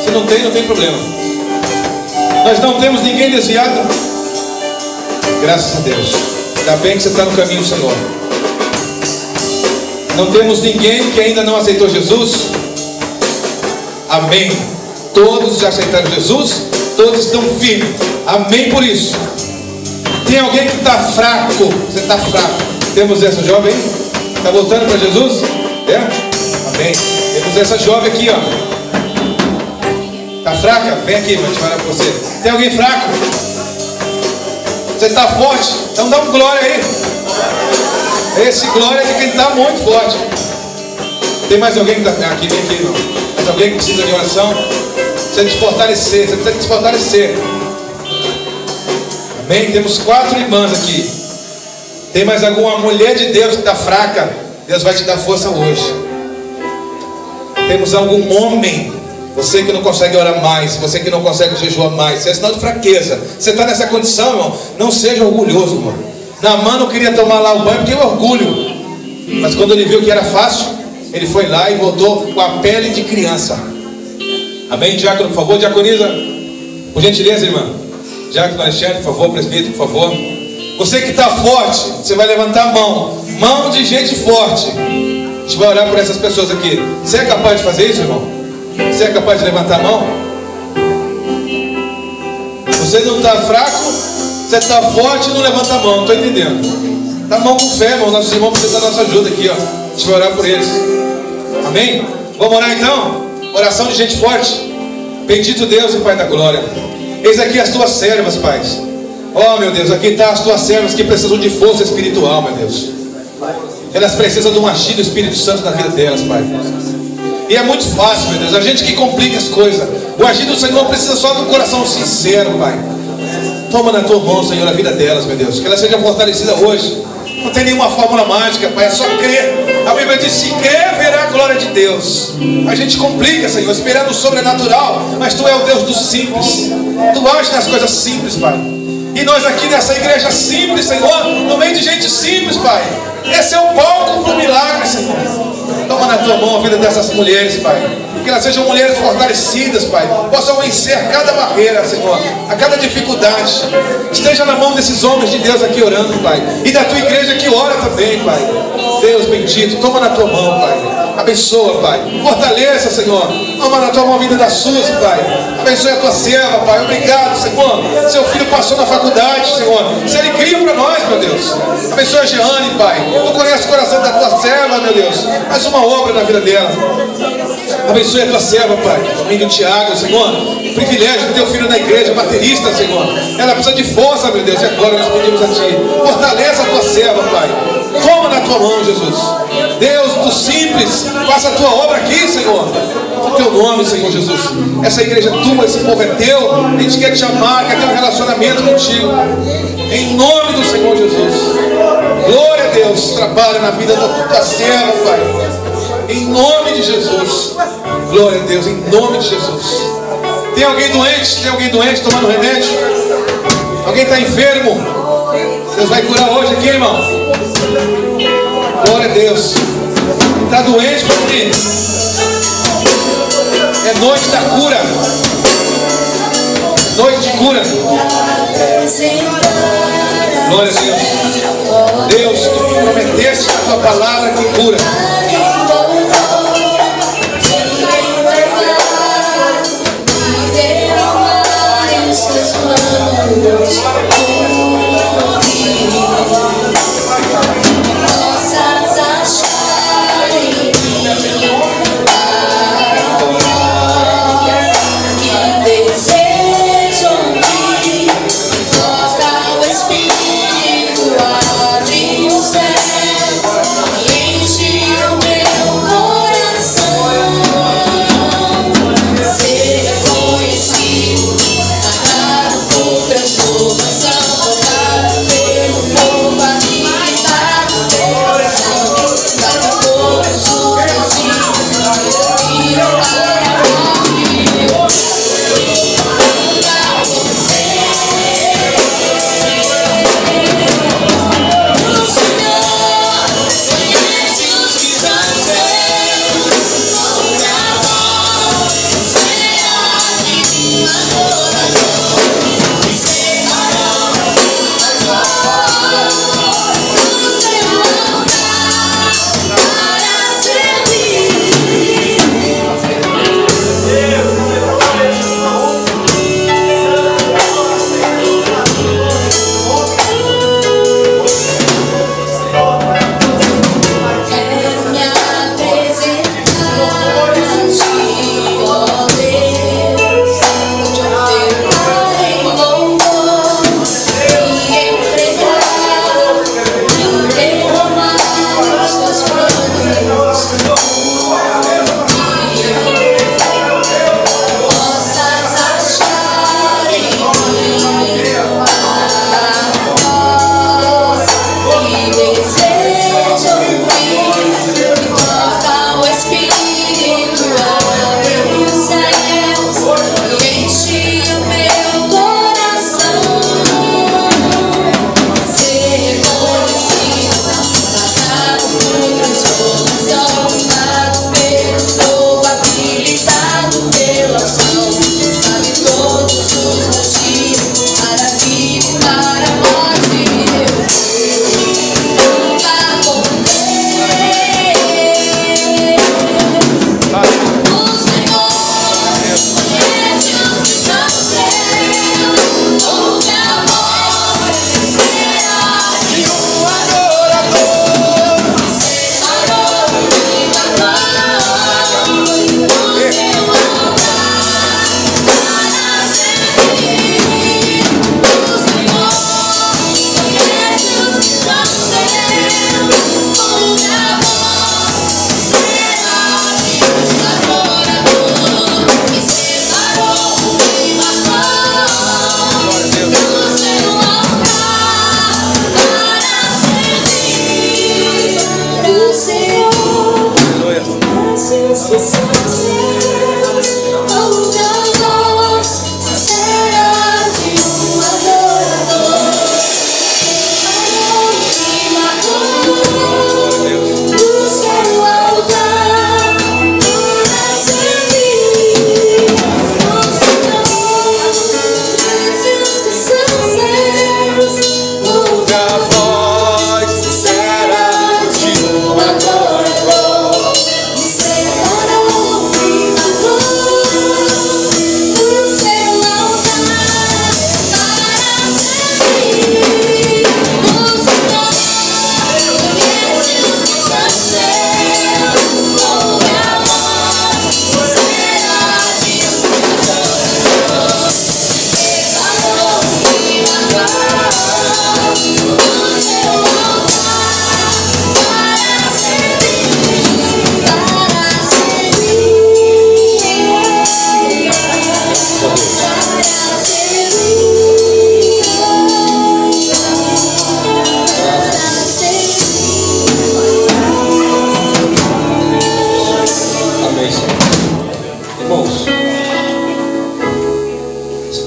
Se não tem, não tem problema. Nós não temos ninguém desviado. Graças a Deus. Ainda bem que você está no caminho do Senhor. Não temos ninguém que ainda não aceitou Jesus. Amém. Todos já aceitaram Jesus. Todos estão firmes. Amém por isso. Tem alguém que está fraco. Você está fraco. Temos essa jovem aí? Está voltando para Jesus? É? Amém. Temos essa jovem aqui, ó. Está fraca? Vem aqui, vou te falar para você. Tem alguém fraco? Você está forte? Então dá um glória aí. Esse glória é de quem está muito forte. Tem mais alguém que está aqui? Vem aqui, irmão. Mais alguém que precisa de oração? Precisa de fortalecer. Você precisa de se fortalecer. Amém? Temos 4 irmãs aqui. Tem mais alguma mulher de Deus que está fraca? Deus vai te dar força hoje. Temos algum homem? Você que não consegue orar mais, você que não consegue jejuar mais, isso é sinal de fraqueza. Você está nessa condição, irmão? Não seja orgulhoso, irmão. Naamã não queria tomar lá o banho porque é orgulho. Mas quando ele viu que era fácil, ele foi lá e voltou com a pele de criança. Amém? Diácono, por favor, diaconiza. Por gentileza, irmã. Diácono Alexandre, por favor, presbítero, por favor. Você que está forte, você vai levantar a mão. Mão de gente forte. A gente vai orar por essas pessoas aqui. Você é capaz de fazer isso, irmão? Você é capaz de levantar a mão? Você não está fraco, você está forte e não levanta a mão. Não estou entendendo. Dá a mão com fé, irmão. Nossos irmãos precisam da nossa ajuda aqui, ó. A gente vai orar por eles. Amém? Vamos orar então? Oração de gente forte. Bendito Deus e Pai da glória. Eis aqui as tuas servas, Pai. Oh, meu Deus, aqui estão as tuas servas que precisam de força espiritual, meu Deus. Elas precisam de um agir do Espírito Santo na vida delas, Pai. E é muito fácil, meu Deus, a gente que complica as coisas. O agir do Senhor precisa só de um coração sincero, Pai. Toma na tua mão, Senhor, a vida delas, meu Deus. Que elas sejam fortalecidas hoje. Não tem nenhuma fórmula mágica, Pai, é só crer. A Bíblia diz: se crer, verá a glória de Deus. A gente complica, Senhor, esperando o sobrenatural. Mas Tu é o Deus do simples. Tu age nas coisas simples, Pai. E nós aqui nessa igreja simples, Senhor, no meio de gente simples, Pai. Esse é o palco para o milagre, Senhor. Toma na Tua mão a vida dessas mulheres, Pai. Que elas sejam mulheres fortalecidas, Pai. Possam vencer cada barreira, Senhor, a cada dificuldade. Esteja na mão desses homens de Deus aqui orando, Pai. E da Tua igreja que ora também, Pai. Deus bendito, toma na Tua mão, Pai. Abençoa, Pai. Fortaleça, Senhor. Toma na Tua mão a vida da Suzy, Pai. Abençoe a Tua serva, Pai. Obrigado, Senhor. Seu filho passou na faculdade, Senhor. Se ele cria para nós, meu Deus. Abençoa a Jeane, Pai. Tu conheces o coração da tua serva, meu Deus. Faz uma obra na vida dela. Abençoe a tua serva, Pai. Domingo Tiago, Senhor. Privilégio de ter o filho na igreja, baterista, Senhor. Ela precisa de força, meu Deus. E agora nós pedimos a Ti. Fortalece a tua serva, Pai. Toma na tua mão, Jesus. Deus do simples, faça a tua obra aqui, Senhor. O teu nome, Senhor Jesus. Essa igreja é tua, esse povo é teu. A gente quer te amar, quer ter um relacionamento contigo. Em nome do Senhor Jesus. Glória a Deus. Trabalha na vida da tua serva, Pai. Em nome de Jesus. Glória a Deus, em nome de Jesus. Tem alguém doente? Tem alguém doente tomando remédio? Alguém está enfermo? Deus vai curar hoje aqui, irmão. Glória a Deus. Está doente, Padre? É noite da cura. Noite de cura. Glória a Deus. Deus, tu me prometeste a tua palavra que cura. Enche o meu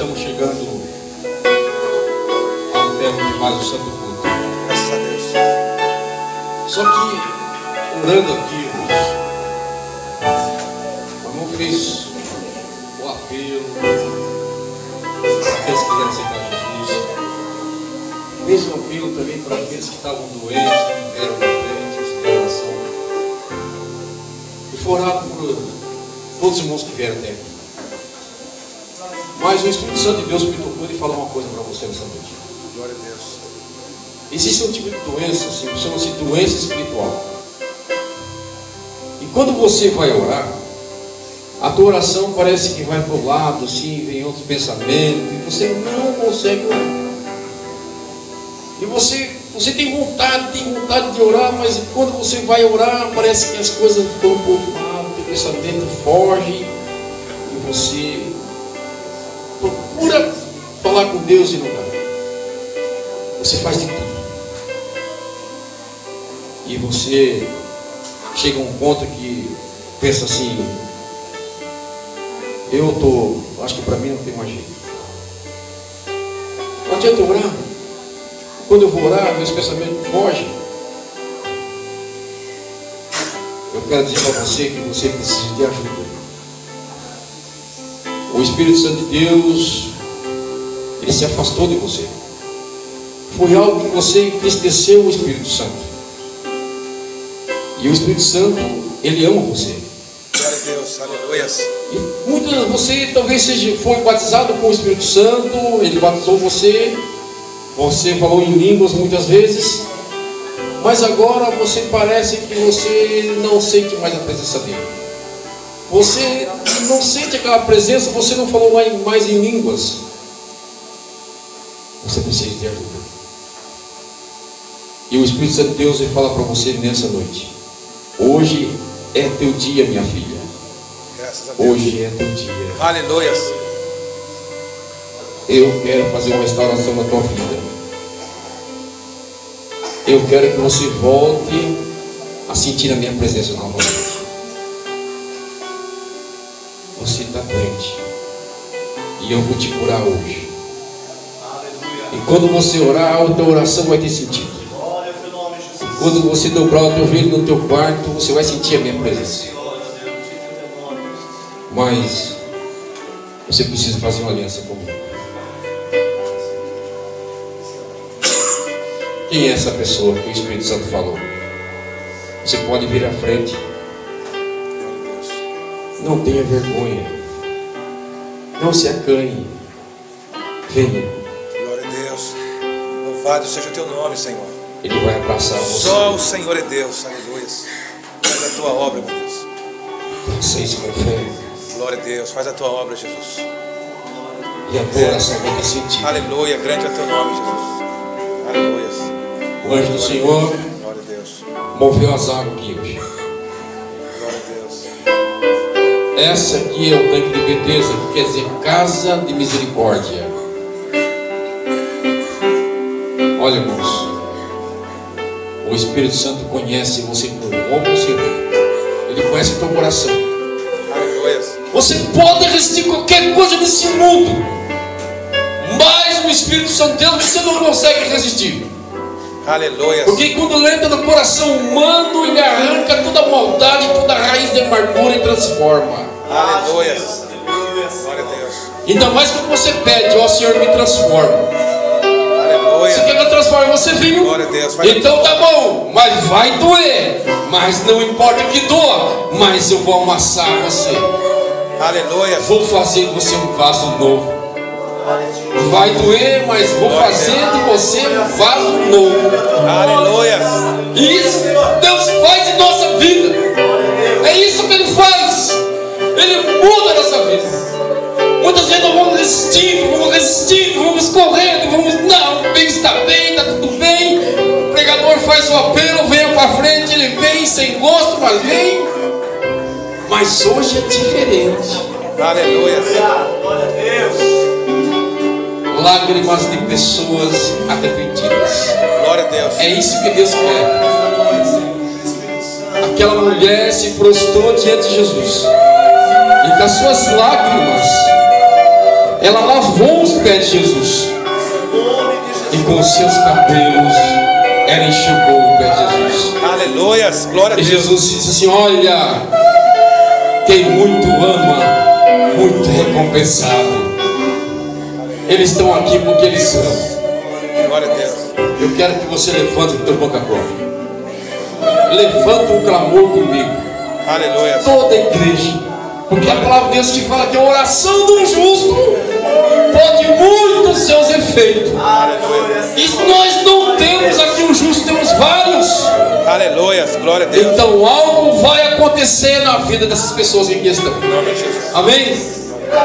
estamos chegando ao término de mais um santo culto. Graças a Deus. Só que, orando aqui, irmãos, o irmão fez o apelo para aqueles que quiserem aceitar Jesus. Fez um apelo também para aqueles que estavam doentes, que eram doentes, de oração. E foi orado por todos os irmãos que vieram até aqui. Mas o Espírito Santo de Deus me tocou de falar uma coisa para você nessa noite. Glória a Deus. Existe um tipo de doença, assim, chama-se doença espiritual. E quando você vai orar, a tua oração parece que vai para o lado, assim, vem outros pensamentos, e você não consegue orar. E você tem vontade de orar, mas quando você vai orar, parece que as coisas ficam um pouco mal, o pensamento foge, e você procura falar com Deus e não dá. Você faz de tudo. E você chega a um ponto que pensa assim, acho que para mim não tem mais jeito. Não adianta eu orar. Quando eu vou orar, meus pensamentos fogem. Eu quero dizer para você que você precisa de ajuda. O Espírito Santo de Deus, ele se afastou de você. Foi algo que você entristeceu o Espírito Santo. E o Espírito Santo, ele ama você. Glória a Deus, aleluia. E você talvez foi batizado com o Espírito Santo, ele batizou você. Você falou em línguas muitas vezes, mas agora você parece que você não sente mais a presença dele. Você não sente aquela presença, você não falou mais em línguas. Você precisa de ajuda. E o Espírito Santo de Deus ele fala para você nessa noite: hoje é teu dia, minha filha. Graças a Deus. Hoje é teu dia. Aleluia. Eu quero fazer uma restauração na tua vida. Eu quero que você volte a sentir a minha presença novamente. Você está doente. E eu vou te curar hoje. E quando você orar, a tua oração vai ter sentido. E quando você dobrar o teu joelho no teu quarto, você vai sentir a minha presença. Mas você precisa fazer uma aliança comigo. Quem é essa pessoa que o Espírito Santo falou? Você pode vir à frente. Não tenha vergonha. Não se acanhe. Venha. Glória a Deus. Louvado seja o teu nome, Senhor. Ele vai abraçar você. Só o Senhor é Deus, aleluia. Faz a tua obra, meu Deus. Faça isso com fé. Glória a Deus, faz a tua obra, Jesus. E a tua oração vai ter sentido. Aleluia, grande é o teu nome, Jesus. Aleluia. O anjo do Senhor Glória a Deus. moveu as águas aqui hoje. Glória a Deus. Essa aqui é o tanque de Betesda, que quer dizer casa de misericórdia. Olha, irmãos, o Espírito Santo conhece você por bom você. Ele conhece o teu coração. Aleluia. Você pode resistir qualquer coisa nesse mundo, mas o Espírito Santo de Deus você não consegue resistir. Aleluia. Porque quando ele entra no coração humano, ele arranca toda a maldade, toda a raiz de amargura e transforma. Aleluia. Glória a Deus. Ainda mais quando você pede: ó Senhor, me transforma. Aleluia. Você quer que eu transforme? Você viu? Glória a Deus. Então tá bom, mas vai doer. Mas não importa que doa, mas eu vou amassar você. Aleluia. Vou fazer de você um vaso novo. Vai doer, mas vou fazer de você um vaso novo. Aleluia. E isso Deus faz em nossa vida. É isso que Ele faz. Ele muda a nossa vida. Muitas vezes nós vamos resistindo, vamos correndo, não, bem, está tudo bem. O pregador faz o apelo, venha para frente, ele vem sem gosto, mas vem. Mas hoje é diferente. Aleluia. Lágrimas de pessoas arrependidas. Glória a Deus. É isso que Deus quer. Aquela mulher se prostrou diante de Jesus. E com as suas lágrimas, ela lavou os pés de Jesus. E com os seus cabelos, ela enxugou o pé de Jesus. Aleluias, glória a E Deus. Jesus disse assim: olha, quem muito ama, muito recompensado. Eles estão aqui porque eles amam. Glória a Deus. Eu quero que você levante o teu boca própria. Levanta um clamor comigo. Aleluia. Toda a igreja. Porque a palavra de Deus te fala que a oração do justo pode muito os seus efeitos. E nós não temos aqui um justo, temos vários. Aleluia, glória a Deus. Então algo vai acontecer na vida dessas pessoas que aqui estão. Em nome de Jesus. Amém?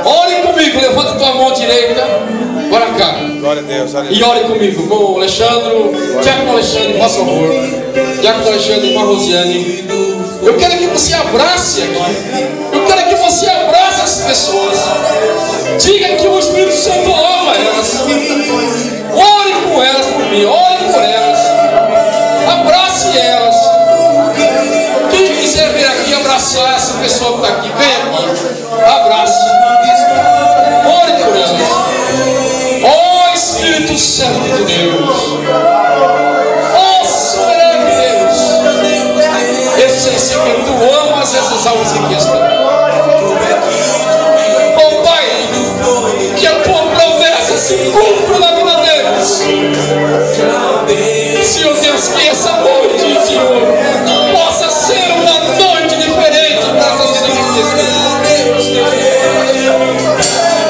Ore comigo, levanta tua mão direita. Bora cá. Glória a Deus, E aleluia. ore comigo, com o Alexandre, Diácono Alexandre, faça favor. Diácono Alexandre, irmã Rosiane. Eu quero que você abrace aqui. Eu quero que você abrace as pessoas. Diga que o Espírito Santo ama elas. Ore com elas por mim, ore por elas. Abrace elas. Quem quiser vir aqui abraçar essa pessoa que está aqui, vem aqui. Abrace. Ore por elas. Ó Espírito Santo de Deus. Ó soberano de Deus. Eu sei que tu amas essas almas que aqui estão. Ó Pai, que a tua promessa se cumpra na vida deles. Senhor Deus, que essa noite, Senhor, possa ser uma noite diferente para essas vidas que aqui estão.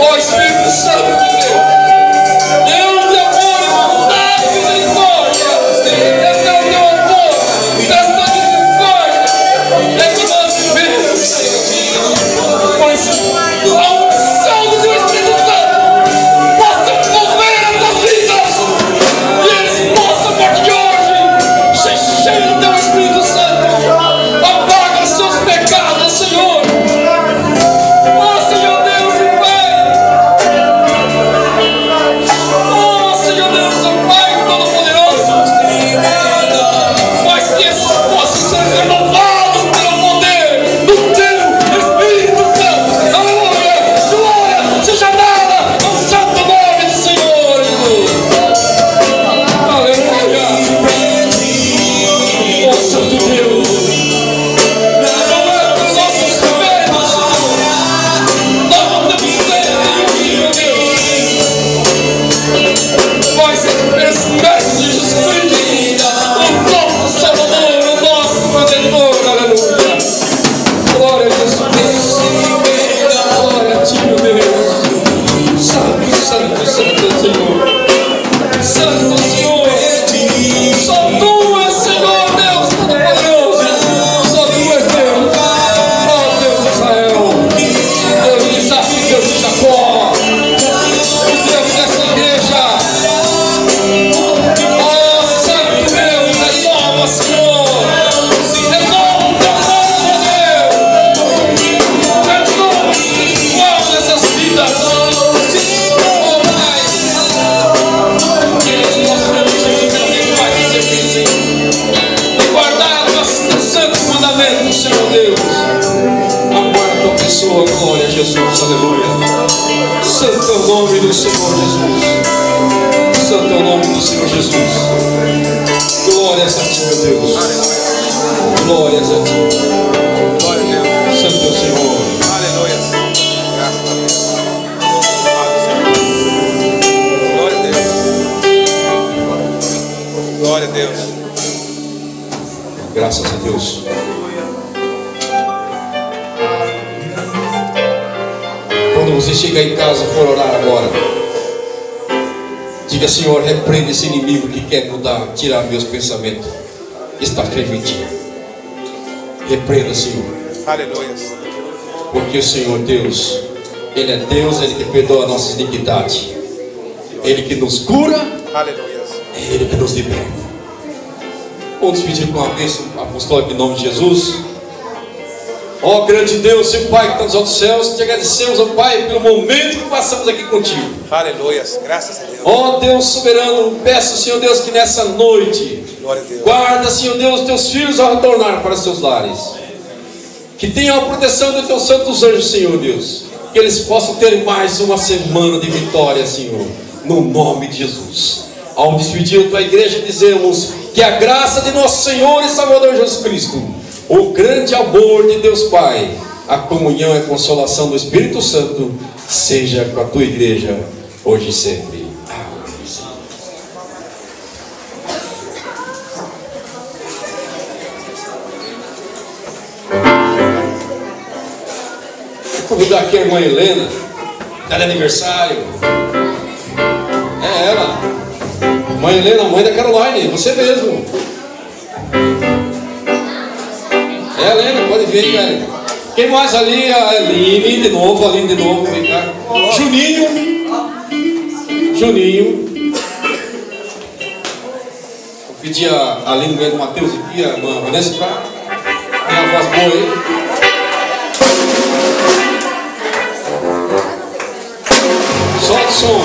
Ó Espírito Santo de Deus. Deus de amor e bondade e misericórdia. Esse é o teu amor. Esta misericórdia é que nós vivemos, Senhor. Pois a unção do teu Espírito Santo possa mover essas vidas. E eles possam, a partir de hoje, se cheios do teu Espírito Santo. Apaga os seus pecados, Senhor. Ó Senhor Deus e Pai. Oh, Senhor Deus, o Pai Todo-Poderoso, mas que esses possam ser renovados pelo poder do Teu Espírito Santo. Aleluia, glória seja dada ao santo nome do Senhor. Aleluia, oh Santo Deus, não é dos nossos feitos, nós não temos feito nenhum, meu Deus. Mas esse mestre de Jesus Cristo, o nosso Salvador, o nosso Redentor, aleluia. Glória a Jesus, glória a Ti, meu Deus. Santo, Santo, Santo Senhor. Santo Senhor. Só Tu és Senhor, Deus Todo-Poderoso. Só Tu és Deus. Ó Deus de Israel. Deus de Isaac, Deus de Jacó. O Deus dessa igreja. Ó Santo Deus, renova, Senhor. Renova o Teu nome, Deus. Renova o espiritual dessas vidas. Oh Pai, que eles possam repetir cada vez mais esse serviço e guardar os santos mandamentos, Senhor Deus. Aguarda a Tua pessoa, glória a Jesus, aleluia. Santo é o nome do Senhor Jesus. Santo é o nome do Senhor Jesus. Glórias a Ti, meu Deus. Glórias a Ti. Glória a Deus. Santo é o Senhor. Aleluia. Graças a Deus. Glória a Deus. Glória a Deus. Graças a Deus. Quando você chegar em casa e for orar agora, diga: Senhor, repreenda esse inimigo que quer mudar, tirar meus pensamentos. Está permitido. Repreenda, Senhor. Aleluia. Porque o Senhor Deus, Ele é Deus, Ele que perdoa a nossa iniquidade, Ele que nos cura, Aleluia. é Ele que nos liberta. Vamos pedir com a bênção apostólica em nome de Jesus. Ó grande Deus e Pai que está nos altos céus, te agradecemos, ó Pai, pelo momento que passamos aqui contigo. Aleluia. Graças a Deus. Ó Deus soberano, peço, Senhor Deus, que nessa noite Glória a Deus. guarda, Senhor Deus, teus filhos ao retornar para seus lares. Que tenham a proteção dos teus santos anjos, Senhor Deus. que eles possam ter mais uma semana de vitória, Senhor, no nome de Jesus. Ao despedir da tua igreja, dizemos que a graça de nosso Senhor e Salvador Jesus Cristo, o grande amor de Deus Pai, a comunhão e a consolação do Espírito Santo seja com a tua igreja hoje e sempre. Amém. Vou convidar aqui a irmã Helena, está de aniversário. É ela, mãe Helena, mãe da Caroline, você mesmo. É a Helena, pode vir, cara. Quem mais ali? A Aline de novo, vem cá. Juninho. Vou pedir a Aline do Mateus aqui, a irmã Vanessa, para tem a voz boa aí. Solta o som.